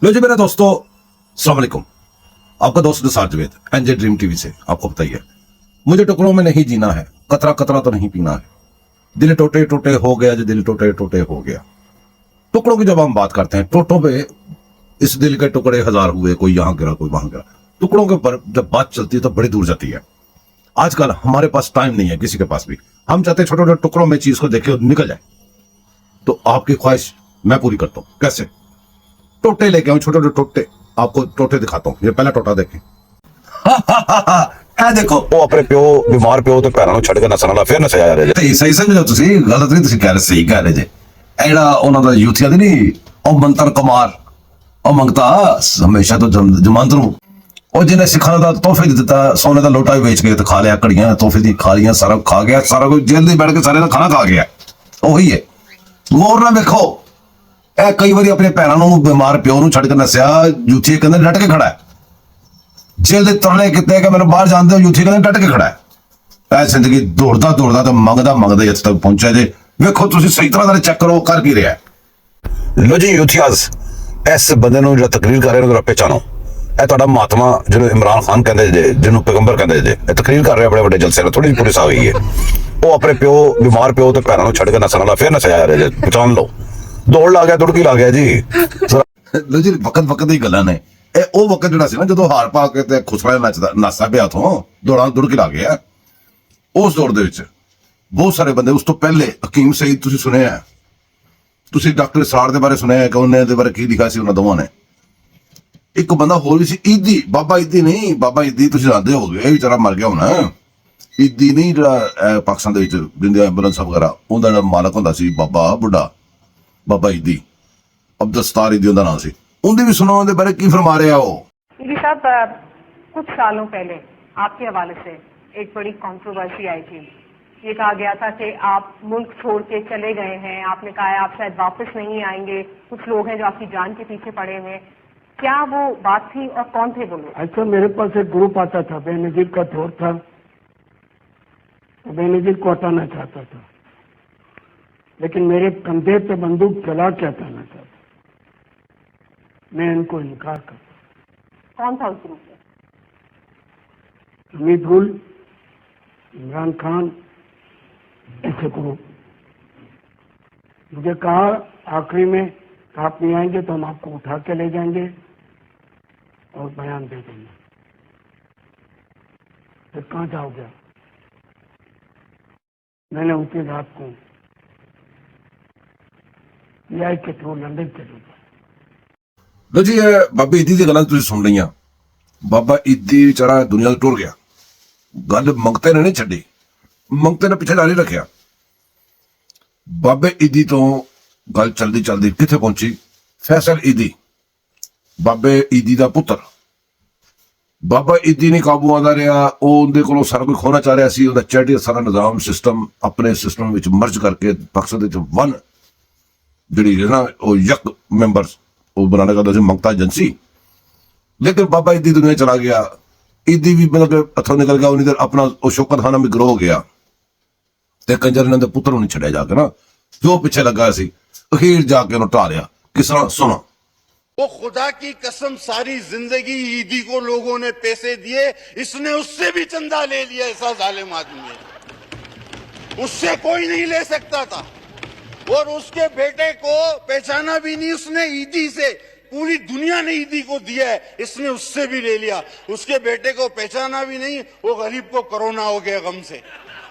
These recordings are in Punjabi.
लो जी मेरे दोस्तों, अस्सलाम वालेकुम। आपका दोस्त Nisar Javed, NJ dream TV से। आपको बताइए, मुझे टुकड़ों में नहीं जीना है, कतरा कतरा तो नहीं पीना है। दिल टोटे टोटे हो गया जो दिल टोटे टोटे हो गया। टुकड़ों की जब हम बात करते हैं, टोटों पे इस दिल के टुकड़े हजार हुए, कोई यहां गिरा कोई वहां गिरा। टुकड़ों के ऊपर जब बात चलती है तो बड़ी दूर जाती है। आजकल हमारे पास टाइम नहीं है, किसी के पास भी। हम चाहते हैं छोटे छोटे टुकड़ों में चीज को देखे और निकल जाए। तो आपकी ख्वाहिश मैं पूरी करता हूं। कैसे? टोटे लेके आऊं, छोटे छोटे टोटे। आपको टोटे दिखाता हूं। ये पहला टोटा देखें। ਇਹ ਦੇਖੋ, ਉਹ ਆਪਣੇ ਪਿਓ ਬਿਮਾਰ ਪਿਓ ਤੇ ਭੈਣਾਂ ਨੂੰ ਛੱਡ ਕੇ ਨਸਣ ਵਾਲਾ ਫਿਰ ਨਸਿਆ ਜਾ ਰਿਹਾ ਸਹੀ ਸਹੀ ਸਮਝੋ ਤੁਸੀਂ, ਗਲਤ ਨਹੀਂ ਤੁਸੀਂ ਕਹਿ ਰਹੇ, ਸਹੀ ਕਹਿ ਰਹੇ ਜੇ। ਇਹ ਜਿਹੜਾ ਉਹਨਾਂ ਦਾ ਯੂਥੀਆ ਦੀ ਨਹੀਂ, ਉਹ ਮੰਤਰ ਕੁਮਾਰ, ਉਹ ਮੰਗਤਾ ਹਮੇਸ਼ਾ ਤੋਂ ਜਮਾਂਦਰੂ, ਉਹ ਜਿਹਨੇ ਸਿੱਖਾਂ ਦਾ ਤੋਹਫੇ ਦਿੱਤਾ, ਸੋਨੇ ਦਾ ਲੋਟਾ ਵੀ ਵੇਚ ਕੇ ਤੇ ਖਾ ਲਿਆ, ਘੜੀਆਂ ਤੋਹਫੇ ਦੀ ਖਾ ਲੀਆਂ, ਸਾਰਾ ਖਾ ਗਿਆ, ਸਾਰਾ ਕੁਝ ਜੇਲ੍ਹ ਦੀ ਬੈਠ ਕੇ ਸਾਰੇ ਦਾ ਖਾਣਾ ਖਾ ਗਿਆ। ਉਹੀ ਹੈ। ਗੌਰ ਨਾਲ ਵੇਖੋ, ਇਹ ਕਈ ਵਾਰੀ ਆਪਣੇ ਭੈਣਾਂ ਨੂੰ ਬਿਮਾਰ ਪਿਓ ਨੂੰ ਛੱਡ ਕੇ ਨਸਿਆ, ਯੂਥੀਆ ਕਹਿੰਦੇ ਡਟ ਕੇ ਖੜਾ ਹੈ। जेल दे तरले किते कि मैंने बाहर जानते हो, यूथी कहने डट के खड़ा है। ऐ जिंदगी दौड़दा दौड़दा तो मंगदा मंगदा इत्थे तक पहुंचा जे। वेखो तुसी सही तरह नाल चेक करो कर की रहा है। लो जी यूथियाज, इस बंदे नु जो तकरीर कर रहे हो जरा पहचानो। ਇਹ ਤੁਹਾਡਾ ਮਹਾਤਮਾ ਜਿਹਨੂੰ ਇਮਰਾਨ ਖਾਨ ਕਹਿੰਦੇ ਜੇ, ਜਿਹਨੂੰ ਪੈਗੰਬਰ ਕਹਿੰਦੇ ਜੇ, ਇਹ ਤਕਰੀਰ ਕਰ ਰਿਹਾ ਬੜੇ ਵੱਡੇ ਜਲਸੇ ਨਾਲ, ਥੋੜੀ ਪੁਲਿਸ ਆ ਗਈ ਹੈ। ਉਹ ਆਪਣੇ ਪਿਓ ਬਿਮਾਰ ਪਿਓ ਤੇ ਭੈਣਾਂ ਨੂੰ ਛੱਡ ਕੇ ਨਸਣ ਵਾਲਾ ਫਿਰ ਨਸਿਆ ਜਾ ਰਿਹਾ ਜੇ। ਪਛਾਣ ਲਓ, ਦੌੜ ਲਾ ਗਿਆ, ਦੁੜਕੀ ਲਾ ਗਿਆ ਜੀ। ਲੋ ਜੀ ਵਕਤ ਵਕਤ ਦੀ ਗੱਲਾਂ ਨੇ। ਇਹ ਉਹ ਵਕਤ ਜਿਹੜਾ ਸੀ ਨਾ ਜਦੋਂ ਹਾਰ ਪਾ ਕੇ ਤੇ ਖੁਸਰਾ ਨਾਸਾ ਪਿਆ ਤੋਂ ਦੌੜਾਂ ਦੁੜਕੀ ਲਾ ਗਿਆ। ਉਸ ਦੌੜ ਦੇ ਵਿੱਚ ਬਹੁਤ ਸਾਰੇ ਬੰਦੇ, ਉਸ ਤੋਂ ਪਹਿਲੇ ਹਕੀਮ ਸਈਦ ਤੁਸੀਂ ਸੁਣਿਆ, ਤੁਸੀਂ ਡਾਕਟਰ ਸਰਾੜ ਦੇ ਬਾਰੇ ਸੁਣਿਆ ਕਿ ਉਹਨੇ ਦੇ ਬਾਰੇ ਕੀ ਲਿਖਿਆ ਸੀ ਉਹਨਾਂ ਦੋਵਾਂ ਨੇ। ਇੱਕ ਬੰਦਾ ਹੋਰ ਵੀ ਸੀ, ਈਦੀ, ਬਾਬਾ ਈਦੀ ਨਹੀਂ, ਬਾਬਾ ਈਦੀ ਤੁਸੀਂ ਜਾਣਦੇ ਹੋ, ਇਹ ਵਿਚਾਰਾ ਮਰ ਗਿਆ ਹੋਣਾ। ਈਦੀ ਨਹੀਂ ਜਿਹੜਾ ਪਾਕਿਸਤਾਨ ਦੇ ਵਿੱਚ ਦਿੰਦੇ ਐਂਬੂਲੈਂਸ ਵਗੈਰਾ, ਉਹਦਾ ਜਿਹੜਾ ਮਾਲਕ ਹੁੰਦਾ ਸੀ ਬਾਬਾ ਬੁੱਢਾ, ਬਾਬਾ ਈਦੀ, ਅਬਦੁਲ ਸਤਾਰ ਈਦੀ ਉਹਦਾ ਨਾਮ ਸੀ। उनकी भी सुनो, उनके बारे की फरमा रहे हो। जी साहब, कुछ सालों पहले आपके हवाले से एक बड़ी कंट्रोवर्सी आई थी। ये कहा गया था कि आप मुल्क छोड़ के चले गए हैं, आपने कहा है आप शायद वापस नहीं आएंगे, कुछ लोग हैं जो आपकी जान के पीछे पड़े हुए हैं। क्या वो बात थी और कौन थे वो लोग? अच्छा, मेरे पास एक ग्रुप आता था, बेनजीर का दौर था, तो बेनजीर को हटाना चाहता था, लेकिन मेरे कंधे पे बंदूक चला के हटाना चाहता। मैं इनको इनकार करता। कौन था उस ग्रुप में? हमीद गुल, इमरान खान, ऐसे ग्रुप। मुझे कहा आखिरी में आप नहीं आएंगे तो हम आपको उठा के ले जाएंगे और बयान दे देंगे। फिर कहाँ जाओगे? मैंने उसी रात को पीआई के थ्रू लंदन चले गया। ਲੋ ਜੀ ਇਹ ਬਾਬਾ ਈਦੀ ਦੀ ਗੱਲਾਂ ਤੁਸੀਂ ਸੁਣ ਲਈਆਂ। ਬਾਬਾ ਈਦੀ ਵਿਚਾਰਾ ਦੁਨੀਆ ਤੋਂ ਟੁਰ ਗਿਆ। ਗੱਲ ਮੰਗਤੇ ਨੇ ਨਹੀਂ ਛੱਡੀ, ਮੰਗਤੇ ਨੇ ਪਿੱਛੇ ਜਾਰੀ ਰੱਖਿਆ। ਬਾਬਾ ਈਦੀ ਤੋਂ ਗੱਲ ਚਲਦੀ ਚਲਦੀ ਕਿੱਥੇ ਪਹੁੰਚੀ? ਫੈਸਲ ਈਦੀ, ਬਾਬੇ ਈਦੀ ਦਾ ਪੁੱਤਰ। ਬਾਬਾ ਈਦੀ ਨਹੀਂ ਕਾਬੂ ਆਉਂਦਾ ਰਿਹਾ, ਉਹ ਉਹਦੇ ਕੋਲੋਂ ਸਾਰਾ ਕੁਝ ਖੋਣਾ ਚਾਹ ਰਿਹਾ ਸੀ। ਉਹਦਾ ਚੈਰਿਟੀ ਸਾਰਾ ਨਿਜ਼ਾਮ ਸਿਸਟਮ ਆਪਣੇ ਸਿਸਟਮ ਵਿੱਚ ਮਰਜ ਕਰਕੇ ਪਾਕਿਸਤਾਨ ਦੇ ਵਿੱਚ ਵਨ ਜਿਹੜੀ ਨਾ ਉਹ ਯਕ ਮੈਂਬਰਸ वो बनाने का मंगता एजेंसी। लेकिन बाबा ईदी दुनिया चला गया। ईदी भी मतलब हथों निकल गया, उन्हीं अपना शौकत खाना भी ग्रो हो गया। ते कंजर ने पुत्र नहीं छड़िया जाके ना, जो पीछे लगा सी अखीर जाके उन्होंने ढा लिया। किस तरह सुनो। वो खुदा की कसम सारी जिंदगी ईदी को लोगों ने पैसे दिए, इसने उससे भी चंदा ले लिया। ऐसा जालिम आदमी है, उससे कोई नहीं ले सकता था। और उसके बेटे को पहचाना भी नहीं उसने ईदी से। पूरी दुनिया ने ईदी को दिया है, इसने उससे भी ले लिया। उसके बेटे को पहचाना भी नहीं, वो गरीब को कोरोना हो गया गम से।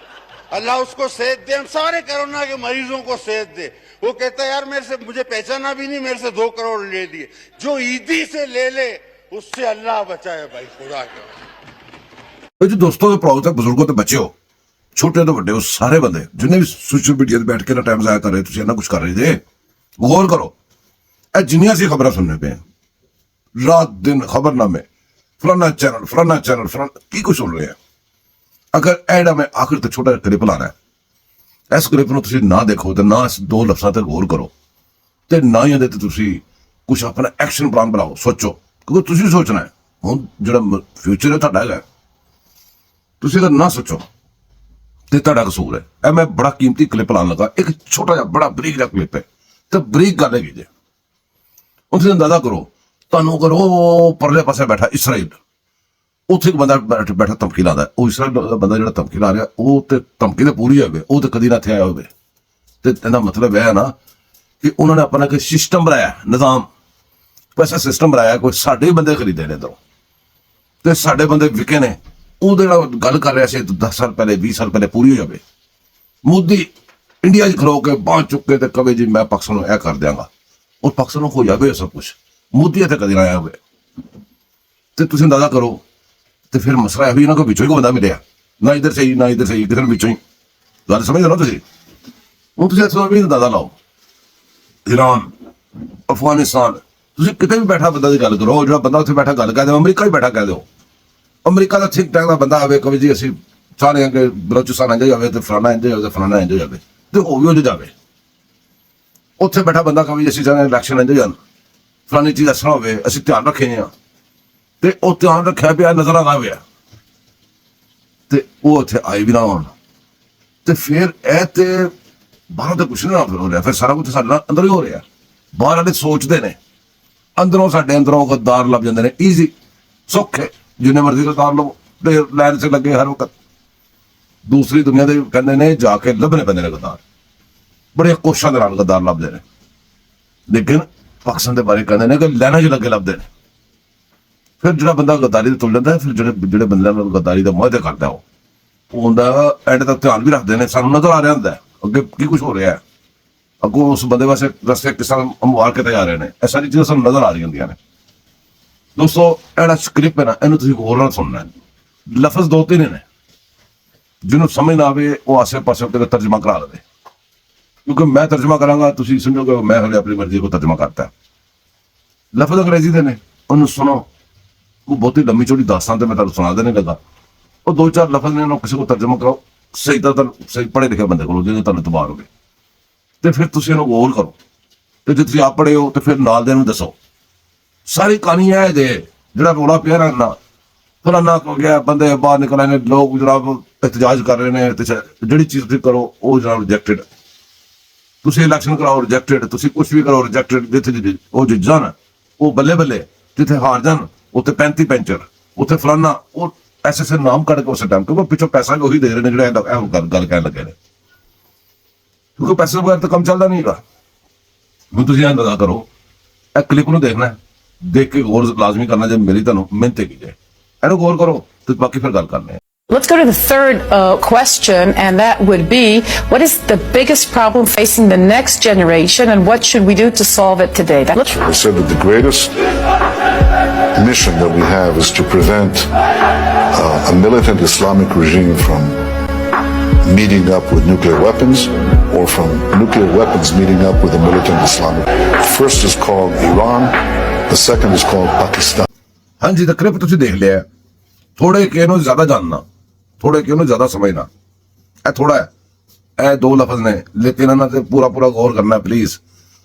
अल्लाह उसको सेहत दे, हम सारे कोरोना के मरीजों को सेहत दे। वो कहता है यार मेरे से, मुझे पहचाना भी नहीं, मेरे से 2 करोड़ ले लिए। जो ईदी से ले ले उससे अल्लाह बचाए भाई, खुदा के। जो दोस्तों के प्रॉब्लम बुजुर्गों के बच्चे हो, छोटे तो बड़े हो, सारे बंदे जिन्हें भी सोशल मीडिया पे बैठ के ना टाइम जाया कर रहे, तुम कुछ कर रहे थे, गौर करो। जिन्नियां सी खबर सुनने पे रात दिन खबरनामे, फलाना चैनल फलाना की कुछ सुन रहे हैं। अगर एडा में आखिर तक छोटा क्लिप लाना है, इस क्लिप में तुम ना देखो तो ना इस 2 लफ्ज़ां तक गौर करो, तो ना ही कुछ अपना एक्शन प्लान बनाओ, सोचो। क्योंकि तुम सोचना है हुण जो फ्यूचर है तुहाडा है, तुम अगर ना सोचो ਤੇ ਤੁਹਾਡਾ ਕਸੂਰ ਹੈ। ਇਹ ਮੈਂ ਬੜਾ ਕੀਮਤੀ ਕਲਿੱਪ ਲਾਉਣ ਲੱਗਾ, ਇੱਕ ਛੋਟਾ ਜਿਹਾ ਬੜਾ ਬਰੀਕ ਜਿਹਾ ਕਲਿੱਪ ਹੈ ਤੇ ਬਰੀਕ ਗੱਲ ਹੈਗੀ ਜੇ। ਹੁਣ ਤੁਸੀਂ ਅੰਦਾਜ਼ਾ ਕਰੋ ਤੁਹਾਨੂੰ ਅਗਰ ਉਹ ਪਰਲੇ ਪਾਸੇ ਬੈਠਾ ਇਸਰਾਈਲ, ਉੱਥੇ ਇੱਕ ਬੰਦਾ ਬੈਠਾ ਧਮਕੀ ਲਾਉਂਦਾ, ਉਹ ਇਸਰਾਈਲ ਦਾ ਬੰਦਾ ਜਿਹੜਾ ਧਮਕੀ ਲਾ ਰਿਹਾ, ਉਹ ਤੇ ਧਮਕੀ ਤਾਂ ਪੂਰੀ ਹੋਵੇ, ਉਹ ਤੇ ਕਦੀ ਨਾ ਇੱਥੇ ਆਇਆ ਹੋਵੇ। ਤੇ ਇਹਦਾ ਮਤਲਬ ਇਹ ਹੈ ਨਾ ਕਿ ਉਹਨਾਂ ਨੇ ਆਪਣਾ ਕੋਈ ਸਿਸਟਮ ਬਣਾਇਆ, ਨਿਜ਼ਾਮ, ਪੈਸਾ ਸਿਸਟਮ ਬਣਾਇਆ, ਕੋਈ ਸਾਡੇ ਹੀ ਬੰਦੇ ਖਰੀਦੇ ਨੇ ਇੱਧਰੋਂ, ਤੇ ਸਾਡੇ ਬੰਦੇ ਵਿਕੇ ਨੇ। ਉਹਦੇ ਨਾਲ ਗੱਲ ਕਰ ਰਿਹਾ ਸੀ 10 ਸਾਲ ਪਹਿਲੇ, 20 ਸਾਲ ਪਹਿਲੇ ਪੂਰੀ ਹੋ ਜਾਵੇ। ਮੋਦੀ ਇੰਡੀਆ 'ਚ ਖਲੋ ਕੇ ਬਾਂਹ ਚੁੱਕ ਕੇ ਤੇ ਕਵੇ ਜੀ ਮੈਂ ਪਾਕਿਸਤਾਨ ਨੂੰ ਇਹ ਕਰ ਦਿਆਂਗਾ, ਔਰ ਪਾਕਿਸਤਾਨ ਨੂੰ ਹੋ ਜਾਵੇ ਸਭ ਕੁਛ। ਮੋਦੀ ਇੱਥੇ ਕਦੀ ਨਾ ਆਇਆ ਹੋਵੇ। ਤੇ ਤੁਸੀਂ ਅੰਦਾਜ਼ਾ ਕਰੋ, ਤੇ ਫਿਰ ਮਸਲਾ ਇਹ ਵੀ ਨਾ ਕੋਈ ਵਿੱਚੋਂ ਹੀ ਕੋਈ ਬੰਦਾ ਮਿਲਿਆ, ਨਾ ਇੱਧਰ ਸਹੀ ਨਾ ਇੱਧਰ ਸਹੀ, ਕਿਸੇ ਨੂੰ ਵਿੱਚੋਂ ਹੀ। ਗੱਲ ਸਮਝਦੇ ਨਾ ਤੁਸੀਂ? ਹੁਣ ਤੁਸੀਂ ਇੱਥੋਂ ਵੀ ਅੰਦਾਜ਼ਾ ਲਾਓ, ਈਰਾਨ, ਅਫਗਾਨਿਸਤਾਨ, ਤੁਸੀਂ ਕਿਤੇ ਵੀ ਬੈਠਾ ਬੰਦਾ ਦੀ ਗੱਲ ਕਰੋ, ਜਿਹੜਾ ਬੰਦਾ ਉੱਥੇ ਬੈਠਾ ਗੱਲ ਕਹਿ ਦਿਓ, ਅਮਰੀਕਾ ਹੀ ਬੈਠਾ ਕਹਿ ਦਿਓ, ਅਮਰੀਕਾ ਦਾ ਠੀਕ ਠਾਕ ਦਾ ਬੰਦਾ ਆਵੇ, ਕਵੇ ਜੀ ਅਸੀਂ ਚਾਹੁੰਦੇ ਹਾਂ ਕਿ ਬਲੋਚਿਸਤਾਨ ਇੰਝ ਜਾਵੇ ਤੇ ਫਲਾਣਾ ਇੰਝ ਜਾਵੇ ਤੇ ਫਲਾਣਾ ਇੰਝ ਜਾਵੇ, ਤੇ ਉਹ ਵੀ ਉੱਝ ਜਾਵੇ। ਉੱਥੇ ਬੈਠਾ ਬੰਦਾ ਕਵੇ ਜੀ ਅਸੀਂ ਚਾਹੁੰਦੇ ਇਲੈਕਸ਼ਨ ਇੰਝ ਜਾਣ, ਫਲਾਣੀ ਚੀਜ਼ ਅਸਰ ਹੋਵੇ, ਅਸੀਂ ਧਿਆਨ ਰੱਖੇ ਹਾਂ, ਤੇ ਉਹ ਧਿਆਨ ਰੱਖਿਆ ਪਿਆ, ਨਜ਼ਰ ਆ ਗਿਆ, ਤੇ ਉਹ ਉੱਥੇ ਆਏ ਵੀ ਨਾ ਹੋਣ। ਤੇ ਫਿਰ ਇਹ ਤੇ ਬਾਹਰ ਤਾਂ ਕੁਛ ਨਹੀਂ ਹੋ ਰਿਹਾ, ਫਿਰ ਸਾਰਾ ਕੁਝ ਸਾਡੇ ਨਾਲ ਅੰਦਰ ਹੀ ਹੋ ਰਿਹਾ। ਬਾਹਰ ਵਾਲੇ ਸੋਚਦੇ ਨੇ, ਅੰਦਰੋਂ ਸਾਡੇ ਅੰਦਰੋਂ ਗੱਦਾਰ ਲੱਭ ਜਾਂਦੇ ਨੇ, ਈਜ਼ੀ ਸੌਖੇ, ਜਿੰਨੇ ਮਰਜ਼ੀ ਗੱਦਾਰ ਲਵੋ, ਲਾਈਨ 'ਚ ਲੱਗੇ ਹਰ ਵਕਤ। ਦੂਸਰੀ ਦੁਨੀਆ ਦੇ ਕਹਿੰਦੇ ਨੇ ਜਾ ਕੇ ਲੱਭਣੇ ਪੈਂਦੇ ਨੇ ਗੱਦਾਰ, ਬੜੇ ਕੋਸ਼ਿਸ਼ਾਂ ਦੇ ਨਾਲ ਗੱਦਾਰ ਲੱਭਦੇ ਨੇ। ਲੇਕਿਨ ਪਾਕਿਸਤਾਨ ਦੇ ਬਾਰੇ ਕਹਿੰਦੇ ਨੇ ਕਿ ਲਾਈਨਾਂ 'ਚ ਲੱਗੇ ਲੱਭਦੇ ਨੇ। ਫਿਰ ਜਿਹੜਾ ਬੰਦਾ ਗੱਦਾਰੀ ਤੇ ਤੁਲ ਜਾਂਦਾ, ਫਿਰ ਜਿਹੜੇ ਬੰਦਿਆਂ ਨਾਲ ਗੱਦਾਰੀ ਦਾ ਮੁਆਹਦੇ ਕਰਦਾ, ਉਹ ਉਹਦਾ ਐਂਡ ਤੱਕ ਧਿਆਨ ਵੀ ਰੱਖਦੇ ਨੇ। ਸਾਨੂੰ ਨਜ਼ਰ ਆ ਰਿਹਾ ਹੁੰਦਾ ਅੱਗੇ ਕੀ ਕੁਛ ਹੋ ਰਿਹਾ ਹੈ, ਅੱਗੋਂ ਉਸ ਬੰਦੇ ਵਾਸਤੇ ਰਸਤੇ ਕਿਸ ਤਰ੍ਹਾਂ ਮਾਰ ਕੇ ਤੇ ਜਾ ਰਹੇ ਨੇ, ਇਹ ਸਾਰੀ ਚੀਜ਼ਾਂ ਸਾਨੂੰ ਨਜ਼ਰ ਆ ਰਹੀਆਂ ਹੁੰਦੀਆਂ ਨੇ। ਦੋਸਤੋ, ਇਹੜਾ ਸਕ੍ਰਿਪਟ ਹੈ ਨਾ, ਇਹਨੂੰ ਤੁਸੀਂ ਹੋਰ ਨਾਲ ਸੁਣਨਾ। ਲਫ਼ਜ਼ 2-3 ਨੇ, ਜਿਹਨੂੰ ਸਮਝ ਨਾ ਆਵੇ ਉਹ ਆਸੇ ਪਾਸੇ ਕਿਤੇ ਤਰਜਮਾ ਕਰਾ ਲਵੇ, ਕਿਉਂਕਿ ਮੈਂ ਤਰਜਮਾ ਕਰਾਂਗਾ, ਤੁਸੀਂ ਸਮਝੋਗੇ ਮੈਂ ਹਲੇ ਆਪਣੀ ਮਰਜ਼ੀ ਕੋ ਤਰਜਮਾ ਕਰਤਾ। ਲਫ਼ਜ਼ ਅੰਗਰੇਜ਼ੀ ਦੇ ਨੇ, ਉਹਨੂੰ ਸੁਣੋ। ਉਹ ਬਹੁਤੀ ਲੰਮੀ ਚੌੜੀ ਦਾਸਤਾਨ ਤੇ ਮੈਂ ਤੁਹਾਨੂੰ ਸੁਣਾ ਦੇਣੇ ਲੱਗਾ, ਉਹ 2-4 ਲਫ਼ਜ਼ ਨੇ, ਉਹਨੂੰ ਕਿਸੇ ਕੋ ਤਰਜਮਾ ਕਰਾਓ, ਸਹੀ ਤਾਂ ਸਹੀ ਪੜ੍ਹੇ ਲਿਖੇ ਬੰਦੇ ਕੋਲੋਂ, ਜਿਹਦੇ ਤੁਹਾਨੂੰ ਇਤਬਾਰ ਹੋਵੇ, ਤੇ ਫਿਰ ਤੁਸੀਂ ਇਹਨੂੰ ਗੌਰ ਕਰੋ। ਤੇ ਜੇ ਤੁਸੀਂ ਆਪ ਪੜ੍ਹੇ ਹੋ ਤੇ ਫਿਰ ਨਾਲ ਦੇ ਨੂੰ ਦੱਸੋ। ਸਾਰੀ ਕਹਾਣੀ ਹੈ ਜੇ ਜਿਹੜਾ ਰੌਲਾ ਪਿਆ ਨਾ, ਫਲਾਨਾ ਹੋ ਗਿਆ, ਬੰਦੇ ਬਾਹਰ ਨਿਕਲ ਆਏ ਨੇ, ਲੋਕ ਜਨਾਬ ਇਤਜਾਜ ਕਰ ਰਹੇ ਨੇ, ਤੇ ਜਿਹੜੀ ਚੀਜ਼ ਤੁਸੀਂ ਕਰੋ ਉਹ ਜਨਾਬ ਰਿਜੈਕਟਡ। ਤੁਸੀਂ ਇਲੈਕਸ਼ਨ ਕਰਾਓ ਰਿਜੈਕਟਡ, ਤੁਸੀਂ ਕੁਛ ਵੀ ਕਰੋ ਰਿਜੈਕਟਡ। ਜਿੱਥੇ ਉਹ ਜਿੱਤ ਜਾਣ ਉਹ ਬੱਲੇ ਬੱਲੇ, ਜਿੱਥੇ ਹਾਰ ਜਾਣ ਉੱਥੇ 35 ਪੈਂਚਰ, ਉੱਥੇ ਫਲਾਨਾ, ਉਹ ਐਸੇ ਨਾਮ ਕੱਢ ਕੇ ਉਸੇ ਟਾਈਮ, ਕਿਉਂਕਿ ਪਿੱਛੋਂ ਪੈਸਾ ਵੀ ਉਹੀ ਦੇ ਰਹੇ ਨੇ ਜਿਹੜਾ ਗੱਲ ਕਹਿਣ ਲੱਗੇ ਨੇ, ਕਿਉਂਕਿ ਪੈਸੇ ਬਗੈਰ ਤਾਂ ਕੰਮ ਚੱਲਦਾ ਨਹੀਂ ਹੈਗਾ। ਹੁਣ ਤੁਸੀਂ ਅੰਦਾਜ਼ਾ ਕਰੋ, ਇਹ ਕਲਿੱਪ ਨੂੰ ਦੇਖਣਾ, ਦੇਖ ਕੇ ਗੌਰ ਲਾਜ਼ਮੀ ਕਰਨਾ, ਜੇ ਮੇਰੀ ਤੁਹਾਨੂੰ ਮਿਹਨਤ ਕੀ ਜਾਏ, ਇਹਨੂੰ ਗੌਰ ਕਰੋ ਤੇ ਬਾਕੀ ਫਿਰ ਗੱਲ ਕਰਨੇ ਆ। Let's go to the third question, and that would be, what is the biggest problem facing the next generation, and what should we do to solve it today? I said that the greatest mission that we have is to prevent a militant Islamic regime from meeting up with nuclear weapons, or from nuclear weapons meeting up with a militant Islamic. The first is called Iran, the second is called Pakistan. हाँ जी, तो क्लिप तुझे देख लिया, थोड़े के नो ज्यादा जानना, थोड़े के नो ज्यादा समझना, ए थोड़ा है, ए 2 लफ्ज ने, लेकिन ना ते पूरा गौर करना है प्लीज।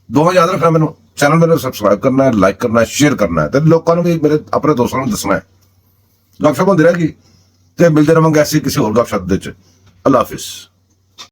दोनों याद रखना, मैंने चैनल मेरे सब्सक्राइब करना है, लाइक करना है, शेयर करना है, तो लोगों भी मेरे अपने दोस्तों को दसना है। गपशप होती रहेगी, तो मिलते रहेंगे ऐसी किसी और गपशप। अल्लाह हाफिज।